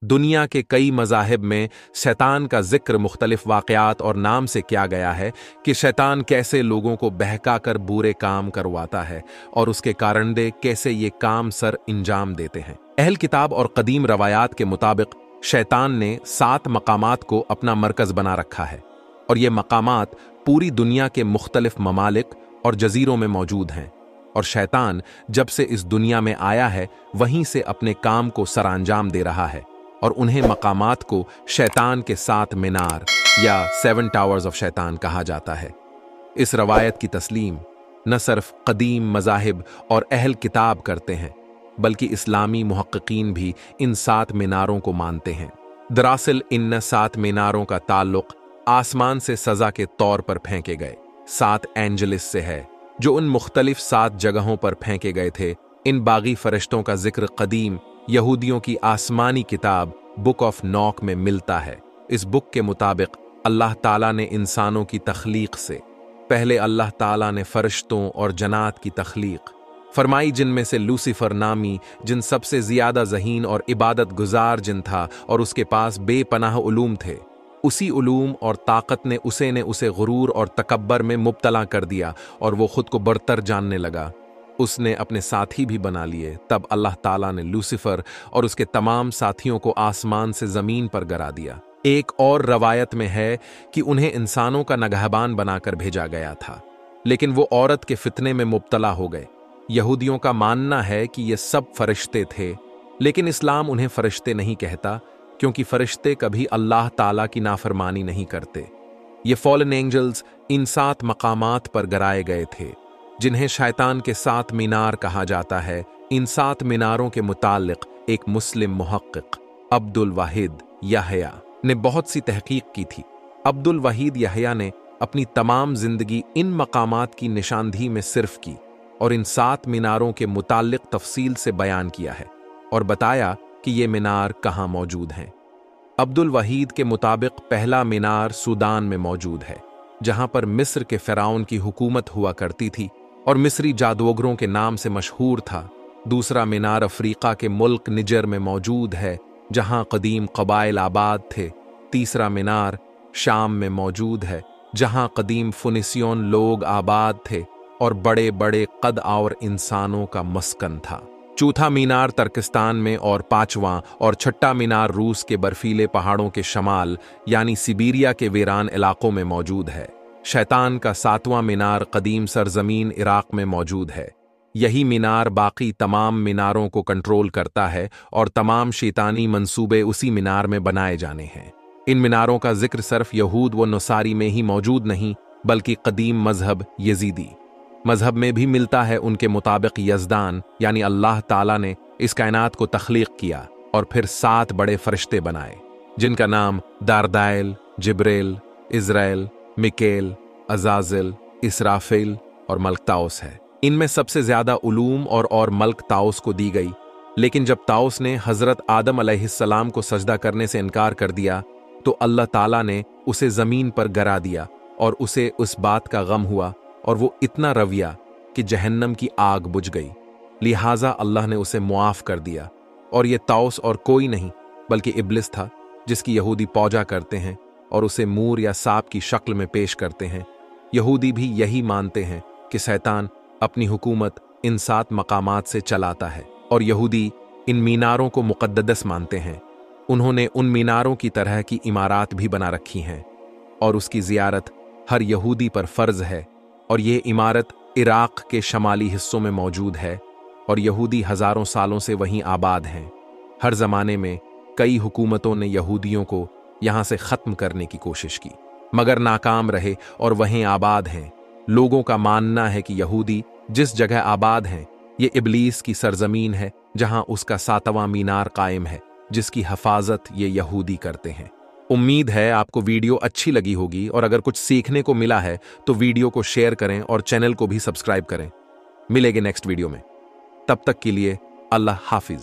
दुनिया के कई मज़ाहिब में शैतान का जिक्र मुख्तलिफ वाक़यात और नाम से किया गया है कि शैतान कैसे लोगों को बहका कर बुरे काम करवाता है और उसके कारणदे कैसे ये काम सर इंजाम देते हैं। अहल किताब और कदीम रवायात के मुताबिक शैतान ने 7 मकामात को अपना मरकज़ बना रखा है और ये मकामात पूरी दुनिया के मुख्तलिफ ममालिक और जजीरों में मौजूद हैं। और शैतान जब से इस दुनिया में आया है वहीं से अपने काम को सरांजाम दे रहा है और उन्हें मकामात को शैतान के 7 मीनार या 7 टावर्स ऑफ शैतान कहा जाता है। इस रवायत की तस्लीम न सिर्फ कदीम मज़ाहिब और अहल किताब करते हैं बल्कि इस्लामी मुहक्किकीन भी इन 7 मीनारों को मानते हैं। दरअसल इन 7 मीनारों का ताल्लुक आसमान से सज़ा के तौर पर फेंके गए 7 एंजलिस से है जो उन मुख्तलिफ 7 जगहों पर फेंके गए थे। इन बागी फरिश्तों का जिक्र कदीम यहूदियों की आसमानी किताब बुक ऑफ नॉक में मिलता है। इस बुक के मुताबिक अल्लाह ताला ने इंसानों की तख्लीक से पहले अल्लाह ताला ने फरिश्तों और जन्नात की तख्लीक फरमाई, जिनमें से लूसीफर नामी जिन सबसे ज़्यादा ज़हीन और इबादत गुजार जिन था और उसके पास बेपनाह उलूम थे। उसी उलूम और ताकत ने उसे गुरूर और तकब्बर में मुब्तला कर दिया और वो खुद को बरतर जानने लगा। उसने अपने साथी भी बना लिए। तब अल्लाह ताला ने लूसीफर और उसके तमाम साथियों को आसमान से ज़मीन पर गिरा दिया। एक और रवायत में है कि उन्हें इंसानों का नगहबान बनाकर भेजा गया था, लेकिन वो औरत के फितने में मुब्तला हो गए। यहूदियों का मानना है कि ये सब फरिश्ते थे, लेकिन इस्लाम उन्हें फरिश्ते नहीं कहता क्योंकि फरिश्ते कभी अल्लाह ताला की नाफरमानी नहीं करते। ये फॉलन एंजल्स इन 7 मकामात पर गिराए गए थे जिन्हें शैतान के 7 मीनार कहा जाता है। इन 7 मीनारों के मुताल्लिक एक मुस्लिम मुहक्किक अब्दुल वाहिद यहया ने बहुत सी तहकीक की थी। अब्दुल वाहिद यहया ने अपनी तमाम जिंदगी इन मकामात की निशानदही में सिर्फ की और इन 7 मीनारों के मुताल्लिक तफसील से बयान किया है और बताया कि ये मीनार कहाँ मौजूद हैं। अब्दुल वहीद के मुताबिक पहला मीनार सूडान में मौजूद है जहां पर मिस्र के फ़िरौन की हुकूमत हुआ करती थी और मिस्री जादूगरों के नाम से मशहूर था। दूसरा मीनार अफ्रीका के मुल्क निजर में मौजूद है जहां कदीम कबाइल आबाद थे। तीसरा मीनार शाम में मौजूद है जहां कदीम फुनिसियोन लोग आबाद थे और बड़े बड़े कद और इंसानों का मस्कन था। चौथा मीनार तर्किस्तान में और 5वां और छठा मीनार रूस के बर्फीले पहाड़ों के शमाल यानी सिबेरिया के वीरान इलाकों में मौजूद है। शैतान का 7वां मीनार कदीम सरजमीन इराक में मौजूद है। यही मीनार बाकी तमाम मीनारों को कंट्रोल करता है और तमाम शैतानी मंसूबे उसी मीनार में बनाए जाने हैं। इन मीनारों का जिक्र सिर्फ यहूद व नसारी में ही मौजूद नहीं बल्कि कदीम मजहब यजीदी मजहब में भी मिलता है। उनके मुताबिक यज़दान यानी अल्लाह ताला ने इस कायनात को तख्लीक किया और फिर 7 बड़े फरिश्ते बनाए जिनका नाम दारदाइल, जिब्रेल, इज़राइल, मिकेल, अज़ाज़िल, इसराफिल और मल्क ताउस है। इनमें सबसे ज्यादा उलूम और मल्क ताउस को दी गई, लेकिन जब ताउस ने हजरत आदम अलैहिस्सलाम को सजदा करने से इनकार कर दिया तो अल्लाह ताला ने उसे जमीन पर गिरा दिया और उसे उस बात का गम हुआ और वो इतना रविया कि जहन्नम की आग बुझ गई। लिहाजा अल्लाह ने उसे मुआफ कर दिया। और ये ताउस और कोई नहीं बल्कि इब्लिस था जिसकी यहूदी पूजा करते हैं और उसे मूर या सांप की शक्ल में पेश करते हैं। यहूदी भी यही मानते हैं कि शैतान अपनी हुकूमत इन 7 मकामात से चलाता है और यहूदी इन मीनारों को मुक़द्दस मानते हैं। उन्होंने उन मीनारों की तरह की इमारत भी बना रखी हैं और उसकी ज़ियारत हर यहूदी पर फ़र्ज़ है। और ये इमारत इराक़ के शमाली हिस्सों में मौजूद है और यहूदी हज़ारों सालों से वहीं आबाद हैं। हर ज़माने में कई हुकूमतों ने यहूदियों को यहाँ से ख़त्म करने की कोशिश की मगर नाकाम रहे और वहीं आबाद हैं। लोगों का मानना है कि यहूदी जिस जगह आबाद हैं ये इब्लीस की सरजमीन है जहाँ उसका 7वां मीनार कायम है जिसकी हिफाजत ये यहूदी करते हैं। उम्मीद है आपको वीडियो अच्छी लगी होगी और अगर कुछ सीखने को मिला है तो वीडियो को शेयर करें और चैनल को भी सब्सक्राइब करें। मिलेंगे नेक्स्ट वीडियो में, तब तक के लिए अल्लाह हाफिज।